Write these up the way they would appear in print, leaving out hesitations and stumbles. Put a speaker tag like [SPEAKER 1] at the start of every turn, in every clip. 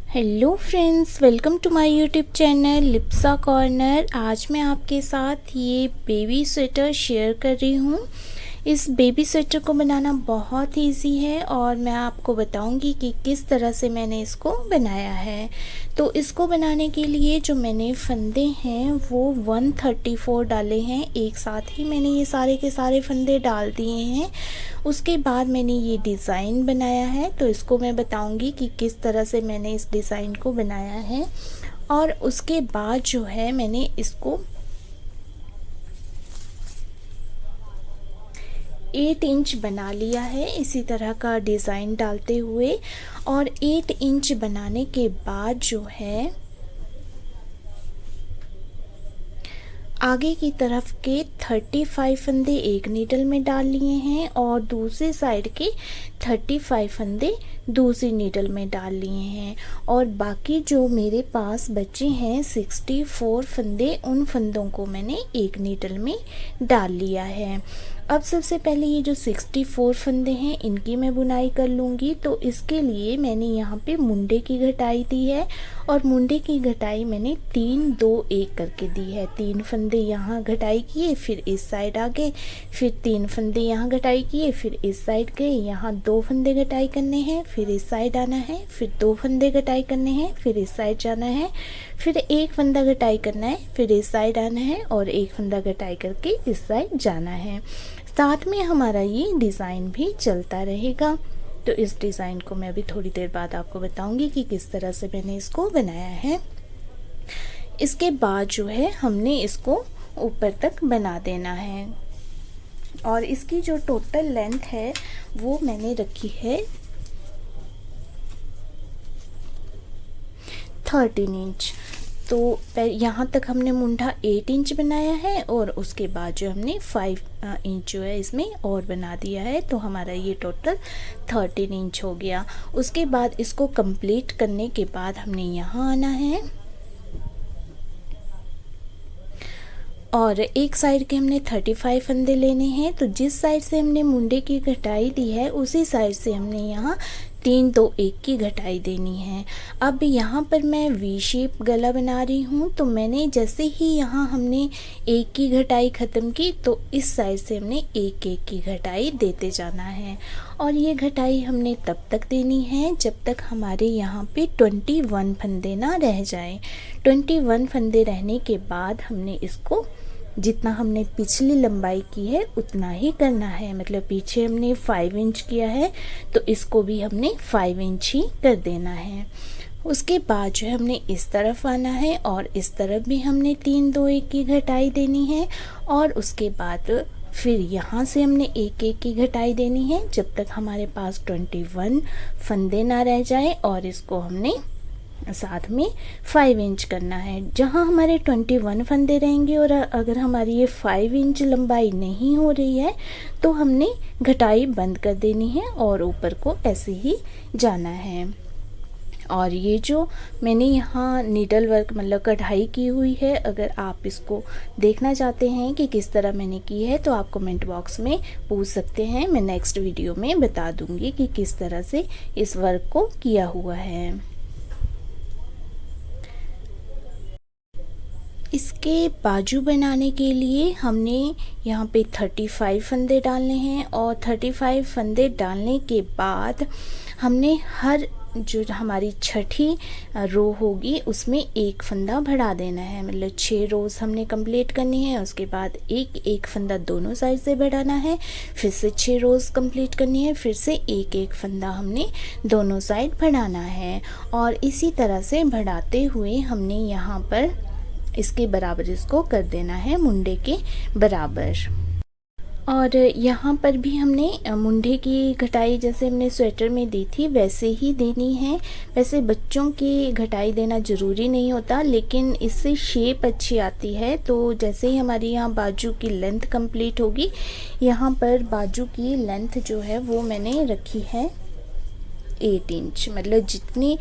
[SPEAKER 1] Hello friends, welcome to my YouTube channel Lipsa Corner. आज मैं आपके साथ ये बेबी स्वेटर शेयर कर रही हूँ। इस बेबी स्वेटर को बनाना बहुत इजी है और मैं आपको बताऊंगी कि किस तरह से मैंने इसको बनाया है। तो इसको बनाने के लिए जो मैंने फंदे हैं वो 134 डाले हैं। एक साथ ही मैंने ये सारे के सारे फंदे डाल दिए हैं। उसके बाद मैंने ये डिज़ाइन बनाया है, तो इसको मैं बताऊंगी कि किस तरह से मैंने इस डिज़ाइन को बनाया है। और उसके बाद जो है मैंने इसको 8 इंच बना लिया है इसी तरह का डिज़ाइन डालते हुए। और 8 इंच बनाने के बाद जो है आगे की तरफ के 35 फंदे एक नीडल में डाल लिए हैं और दूसरी साइड के 35 फंदे दूसरी नीडल में डाल लिए हैं। और बाकी जो मेरे पास बचे हैं 64 फंदे, उन फंदों को मैंने एक नीडल में डाल लिया है। अब सबसे पहले ये जो 64 फंदे हैं इनकी मैं बुनाई कर लूँगी। तो इसके लिए मैंने यहाँ पे मुंडे की घटाई दी है और मुंडे की घटाई मैंने 3 2 1 करके दी है। 3 फंदे यहाँ घटाई किए, फिर इस साइड आ गए, फिर 3 फंदे यहाँ घटाई किए, फिर इस साइड गए, यहाँ 2 फंदे घटाई करने हैं, फिर इस साइड आना है, फिर 2 फंदे घटाई करने हैं, फिर इस साइड जाना है, फिर एक फंदा घटाई करना है, फिर इस साइड आना है और एक फंदा घटाई करके इस साइड जाना है। साथ में हमारा ये डिज़ाइन भी चलता रहेगा। तो इस डिज़ाइन को मैं अभी थोड़ी देर बाद आपको बताऊंगी कि किस तरह से मैंने इसको बनाया है। इसके बाद जो है हमने इसको ऊपर तक बना देना है और इसकी जो टोटल लेंथ है वो मैंने रखी है 13 इंच। तो यहाँ तक हमने मुंडा 8 इंच बनाया है और उसके बाद जो हमने 5 इंच जो है इसमें और बना दिया है। तो हमारा ये टोटल 13 इंच हो गया। उसके बाद इसको कंप्लीट करने के बाद हमने यहाँ आना है और एक साइड के हमने 35 फंदे लेने हैं। तो जिस साइड से हमने मुंडे की घटाई दी है उसी साइड से हमने यहाँ 3 2 1 की घटाई देनी है। अब यहाँ पर मैं वी शेप गला बना रही हूँ। तो मैंने जैसे ही यहाँ हमने 1 की घटाई ख़त्म की तो इस साइड से हमने 1 1 की घटाई देते जाना है। और ये घटाई हमने तब तक देनी है जब तक हमारे यहाँ पे 21 फंदे ना रह जाए। 21 फंदे रहने के बाद हमने इसको जितना हमने पिछली लंबाई की है उतना ही करना है। मतलब पीछे हमने 5 इंच किया है तो इसको भी हमने 5 इंच ही कर देना है। उसके बाद जो है हमने इस तरफ आना है और इस तरफ भी हमने 3 2 1 की घटाई देनी है। और उसके बाद फिर यहाँ से हमने 1 1 की घटाई देनी है जब तक हमारे पास 21 फंदे ना रह जाए। और इसको हमने साथ में 5 इंच करना है। जहाँ हमारे 21 फंदे रहेंगे और अगर हमारी ये 5 इंच लंबाई नहीं हो रही है तो हमने घटाई बंद कर देनी है और ऊपर को ऐसे ही जाना है। और ये जो मैंने यहाँ नीडल वर्क मतलब कढ़ाई की हुई है, अगर आप इसको देखना चाहते हैं कि किस तरह मैंने की है तो आप कमेंट बॉक्स में पूछ सकते हैं। मैं नेक्स्ट वीडियो में बता दूँगी कि किस तरह से इस वर्क को किया हुआ है। इसके बाजू बनाने के लिए हमने यहाँ पे 35 फंदे डालने हैं और 35 फंदे डालने के बाद हमने हर जो हमारी छठी रो होगी उसमें एक फंदा बढ़ा देना है। मतलब 6 रोज़ हमने कंप्लीट करनी है। उसके बाद एक एक फंदा दोनों साइड से बढ़ाना है, फिर से 6 रोज़ कंप्लीट करनी है, फिर से एक एक फंदा हमने दोनों साइड बढ़ाना है। और इसी तरह से बढ़ाते हुए हमने यहाँ पर इसके बराबर इसको कर देना है मुंडे के बराबर। और यहाँ पर भी हमने मुंडे की घटाई जैसे हमने स्वेटर में दी थी वैसे ही देनी है। वैसे बच्चों की घटाई देना ज़रूरी नहीं होता, लेकिन इससे शेप अच्छी आती है। तो जैसे ही हमारी यहाँ बाजू की लेंथ कंप्लीट होगी, यहाँ पर बाजू की लेंथ जो है वो मैंने रखी है 8 इंच, मतलब जितनी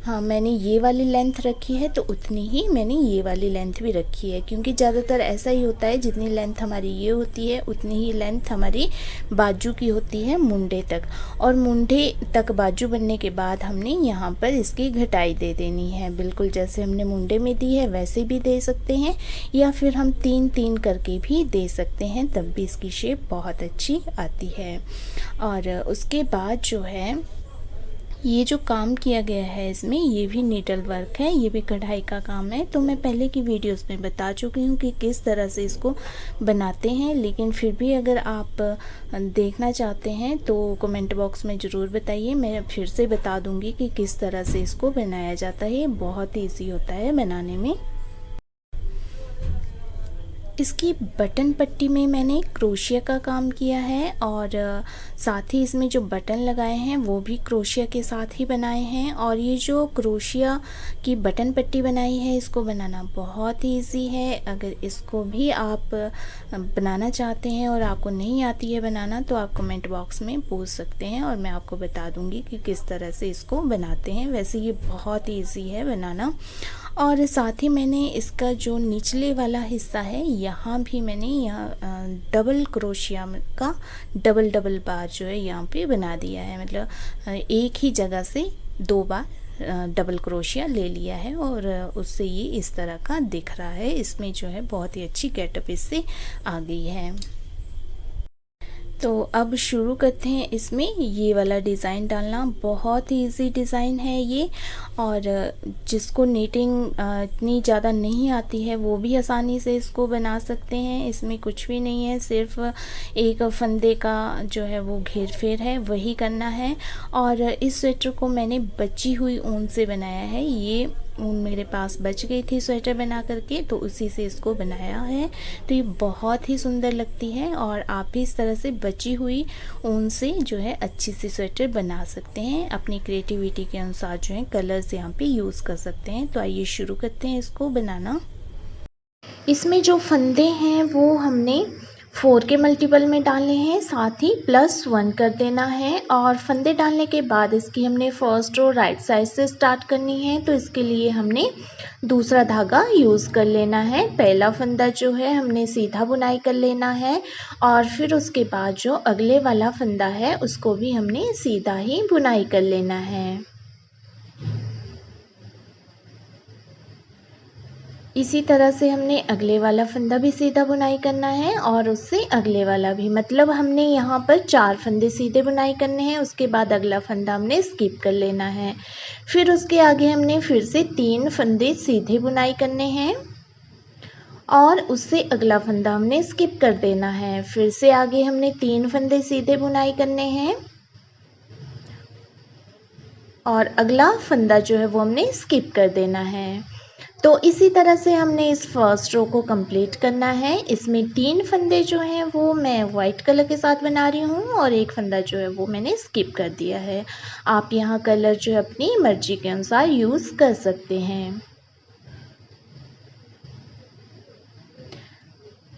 [SPEAKER 1] मैंने ये वाली लेंथ रखी है तो उतनी ही मैंने ये वाली लेंथ भी रखी है, क्योंकि ज़्यादातर ऐसा ही होता है, जितनी लेंथ हमारी ये होती है उतनी ही लेंथ हमारी बाजू की होती है मुंडे तक। और मुंडे तक बाजू बनने के बाद हमने यहाँ पर इसकी घटाई दे देनी है, बिल्कुल जैसे हमने मुंडे में दी है वैसे भी दे सकते हैं, या फिर हम 3-3 करके भी दे सकते हैं, तब भी इसकी शेप बहुत अच्छी आती है। और उसके बाद जो है ये जो काम किया गया है इसमें, ये भी नीडल वर्क है, ये भी कढ़ाई का काम है। तो मैं पहले की वीडियोस में बता चुकी हूँ कि किस तरह से इसको बनाते हैं, लेकिन फिर भी अगर आप देखना चाहते हैं तो कमेंट बॉक्स में ज़रूर बताइए, मैं फिर से बता दूँगी कि किस तरह से इसको बनाया जाता है। बहुत ईजी होता है बनाने में। इसकी बटन पट्टी में मैंने क्रोशिया का काम किया है, और साथ ही इसमें जो बटन लगाए हैं वो भी क्रोशिया के साथ ही बनाए हैं। और ये जो क्रोशिया की बटन पट्टी बनाई है, इसको बनाना बहुत ही ईजी है। अगर इसको भी आप बनाना चाहते हैं और आपको नहीं आती है बनाना, तो आप कमेंट बॉक्स में पूछ सकते हैं और मैं आपको बता दूंगी कि किस तरह से इसको बनाते हैं। वैसे ये बहुत ईजी है बनाना। और साथ ही मैंने इसका जो निचले वाला हिस्सा है, यहाँ भी मैंने यहाँ डबल क्रोशिया का डबल बार जो है यहाँ पे बना दिया है, मतलब एक ही जगह से 2 बार डबल क्रोशिया ले लिया है, और उससे ये इस तरह का दिख रहा है। इसमें जो है बहुत ही अच्छी गेटअप इससे आ गई है। तो अब शुरू करते हैं इसमें ये वाला डिज़ाइन डालना। बहुत ही इजी डिज़ाइन है ये, और जिसको नीटिंग इतनी ज़्यादा नहीं आती है वो भी आसानी से इसको बना सकते हैं। इसमें कुछ भी नहीं है, सिर्फ एक फंदे का जो है वो घेर फेर है, वही करना है। और इस स्वेटर को मैंने बची हुई ऊन से बनाया है। ये ऊन मेरे पास बच गई थी स्वेटर बना करके, तो उसी से इसको बनाया है। तो ये बहुत ही सुंदर लगती है, और आप भी इस तरह से बची हुई ऊन से जो है अच्छी सी स्वेटर बना सकते हैं। अपनी क्रिएटिविटी के अनुसार जो है कलर्स यहाँ पे यूज़ कर सकते हैं। तो आइए शुरू करते हैं इसको बनाना। इसमें जो फंदे हैं वो हमने 4 के मल्टीपल में डालने हैं, साथ ही +1 कर देना है। और फंदे डालने के बाद इसकी हमने फर्स्ट रो राइट साइड से स्टार्ट करनी है, तो इसके लिए हमने दूसरा धागा यूज़ कर लेना है। पहला फंदा जो है हमने सीधा बुनाई कर लेना है, और फिर उसके बाद जो अगले वाला फंदा है उसको भी हमने सीधा ही बुनाई कर लेना है। इसी तरह से हमने अगले वाला फंदा भी सीधा बुनाई करना है, और उससे अगले वाला भी, मतलब हमने यहाँ पर 4 फंदे सीधे बुनाई करने हैं। उसके बाद अगला फंदा हमने स्किप कर लेना है। फिर उसके आगे हमने फिर से 3 फंदे सीधे बुनाई करने हैं, और उससे अगला फंदा हमने स्किप कर देना है। फिर से आगे हमने 3 फंदे सीधे बुनाई करने हैं, और अगला फंदा जो है वो हमने स्किप कर देना है। तो इसी तरह से हमने इस फर्स्ट रो को कंप्लीट करना है। इसमें 3 फंदे जो हैं वो मैं वाइट कलर के साथ बना रही हूँ, और एक फंदा जो है वो मैंने स्किप कर दिया है। आप यहाँ कलर जो है अपनी मर्जी के अनुसार यूज़ कर सकते हैं।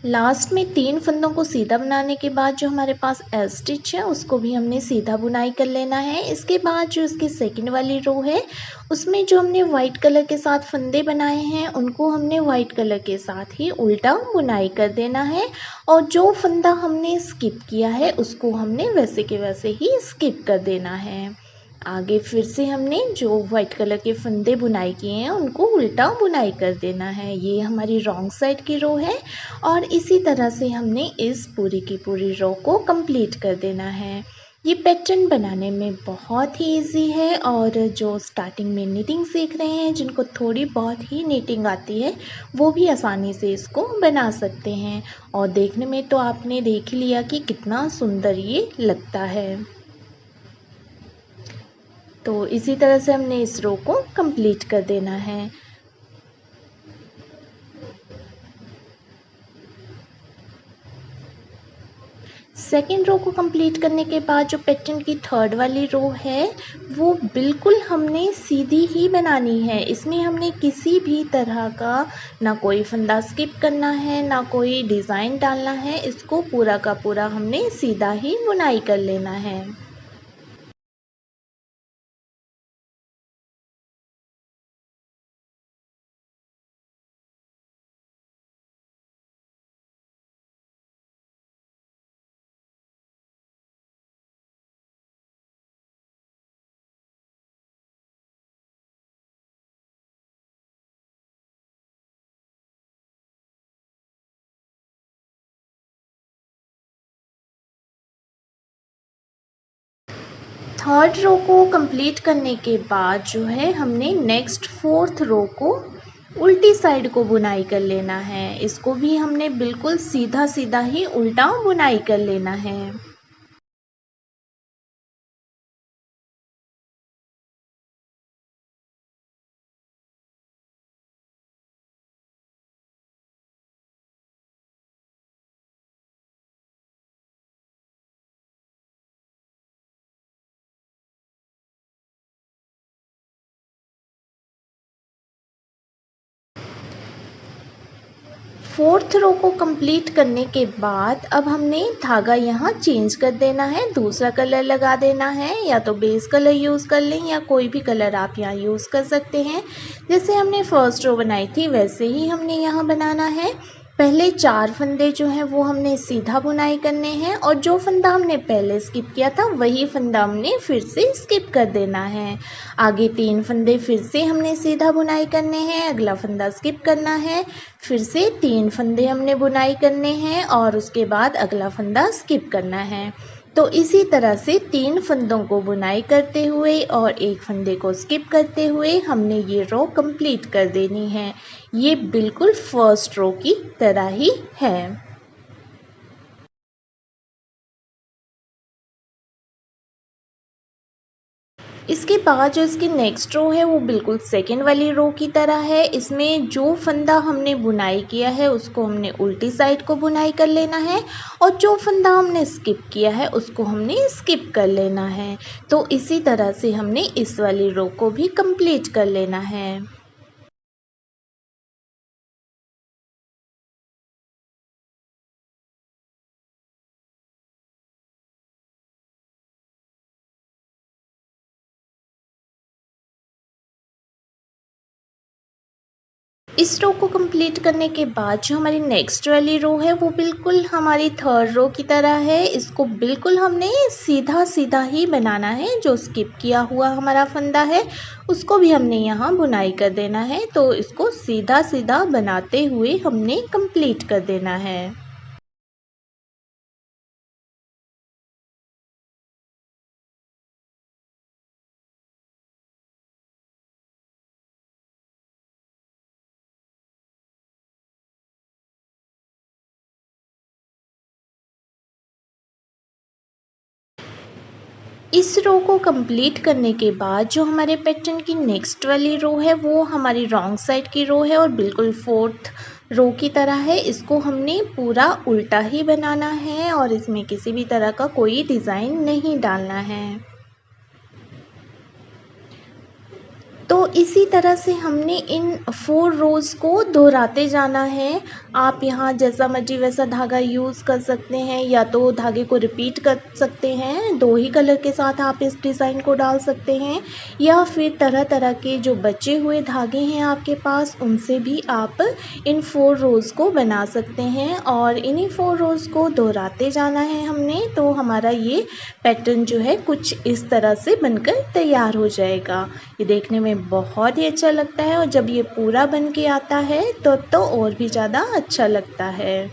[SPEAKER 1] लास्ट में 3 फंदों को सीधा बनाने के बाद जो हमारे पास एल स्टिच है उसको भी हमने सीधा बुनाई कर लेना है। इसके बाद जो इसकी सेकंड वाली रो है उसमें जो हमने वाइट कलर के साथ फंदे बनाए हैं उनको हमने वाइट कलर के साथ ही उल्टा बुनाई कर देना है, और जो फंदा हमने स्किप किया है उसको हमने वैसे के वैसे ही स्किप कर देना है। आगे फिर से हमने जो वाइट कलर के फंदे बुनाई किए हैं उनको उल्टा बुनाई कर देना है। ये हमारी रॉन्ग साइड की रो है, और इसी तरह से हमने इस पूरी की पूरी रो को कंप्लीट कर देना है। ये पैटर्न बनाने में बहुत ही इजी है, और जो स्टार्टिंग में निटिंग सीख रहे हैं जिनको थोड़ी बहुत ही निटिंग आती है वो भी आसानी से इसको बना सकते हैं। और देखने में तो आपने देख लिया कि कितना सुंदर ये लगता है। तो इसी तरह से हमने इस रो को कंप्लीट कर देना है। सेकेंड रो को कंप्लीट करने के बाद जो पैटर्न की थर्ड वाली रो है वो बिल्कुल हमने सीधी ही बनानी है। इसमें हमने किसी भी तरह का ना कोई फंदा स्किप करना है ना कोई डिज़ाइन डालना है। इसको पूरा का पूरा हमने सीधा ही बुनाई कर लेना है। थर्ड रो को कंप्लीट करने के बाद जो है हमने नेक्स्ट फोर्थ रो को उल्टी साइड को बुनाई कर लेना है। इसको भी हमने बिल्कुल सीधा सीधा ही उल्टा बुनाई कर लेना है। फोर्थ रो को कंप्लीट करने के बाद अब हमने धागा यहाँ चेंज कर देना है, दूसरा कलर लगा देना है। या तो बेस कलर यूज़ कर लें या कोई भी कलर आप यहाँ यूज़ कर सकते हैं। जैसे हमने फर्स्ट रो बनाई थी वैसे ही हमने यहाँ बनाना है। पहले 4 फंदे जो हैं वो हमने सीधा बुनाई करने हैं और जो फंदा हमने पहले स्किप किया था वही फंदा हमने फिर से स्किप कर देना है। आगे 3 फंदे फिर से हमने सीधा बुनाई करने हैं, अगला फंदा स्किप करना है, फिर से 3 फंदे हमने बुनाई करने हैं और उसके बाद अगला फंदा स्किप करना है। तो इसी तरह से 3 फंदों को बुनाई करते हुए और एक फंदे को स्किप करते हुए हमने ये रो कंप्लीट कर देनी है। ये बिल्कुल फर्स्ट रो की तरह ही है। इसके बाद जो इसकी नेक्स्ट रो है वो बिल्कुल सेकेंड वाली रो की तरह है। इसमें जो फंदा हमने बुनाई किया है उसको हमने उल्टी साइड को बुनाई कर लेना है और जो फंदा हमने स्किप किया है उसको हमने स्किप कर लेना है। तो इसी तरह से हमने इस वाली रो को भी कंप्लीट कर लेना है। इस रो को कंप्लीट करने के बाद जो हमारी नेक्स्ट वाली रो है वो बिल्कुल हमारी थर्ड रो की तरह है। इसको बिल्कुल हमने सीधा सीधा ही बनाना है। जो स्किप किया हुआ हमारा फंदा है उसको भी हमने यहाँ बुनाई कर देना है। तो इसको सीधा सीधा बनाते हुए हमने कंप्लीट कर देना है। इस रो को कंप्लीट करने के बाद जो हमारे पैटर्न की नेक्स्ट वाली रो है वो हमारी रॉन्ग साइड की रो है और बिल्कुल फोर्थ रो की तरह है। इसको हमने पूरा उल्टा ही बनाना है और इसमें किसी भी तरह का कोई डिज़ाइन नहीं डालना है। तो इसी तरह से हमने इन 4 रोज़ को दोहराते जाना है। आप यहाँ जैसा मर्जी वैसा धागा यूज़ कर सकते हैं या तो धागे को रिपीट कर सकते हैं, 2 ही कलर के साथ आप इस डिज़ाइन को डाल सकते हैं या फिर तरह तरह के जो बचे हुए धागे हैं आपके पास उनसे भी आप इन 4 रोज़ को बना सकते हैं और इन्हीं 4 रोज़ को दोहराते जाना है हमने। तो हमारा ये पैटर्न जो है कुछ इस तरह से बनकर तैयार हो जाएगा। ये देखने में बहुत ही अच्छा लगता है और जब ये पूरा बन के आता है तो और भी ज़्यादा अच्छा लगता है।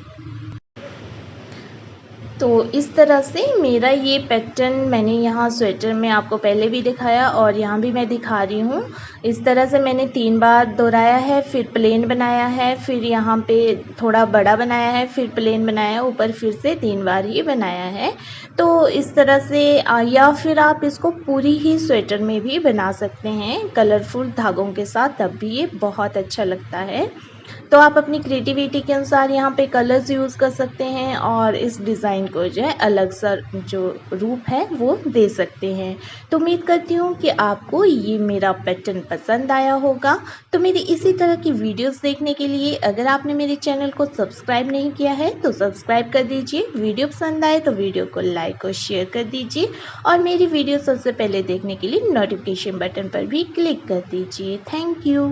[SPEAKER 1] तो इस तरह से मेरा ये पैटर्न मैंने यहाँ स्वेटर में आपको पहले भी दिखाया और यहाँ भी मैं दिखा रही हूँ। इस तरह से मैंने 3 बार दोहराया है, फिर प्लेन बनाया है, फिर यहाँ पे थोड़ा बड़ा बनाया है, फिर प्लेन बनाया, ऊपर फिर से 3 बार ही बनाया है। तो इस तरह से या फिर आप इसको पूरी ही स्वेटर में भी बना सकते हैं कलरफुल धागों के साथ, तब भी ये बहुत अच्छा लगता है। तो आप अपनी क्रिएटिविटी के अनुसार यहाँ पे कलर्स यूज़ कर सकते हैं और इस डिज़ाइन को जो है अलग सा जो रूप है वो दे सकते हैं। तो उम्मीद करती हूँ कि आपको ये मेरा पैटर्न पसंद आया होगा। तो मेरी इसी तरह की वीडियोस देखने के लिए अगर आपने मेरे चैनल को सब्सक्राइब नहीं किया है तो सब्सक्राइब कर दीजिए। वीडियो पसंद आए तो वीडियो को लाइक और शेयर कर दीजिए और मेरी वीडियो सबसे पहले देखने के लिए नोटिफिकेशन बटन पर भी क्लिक कर दीजिए। Thank you.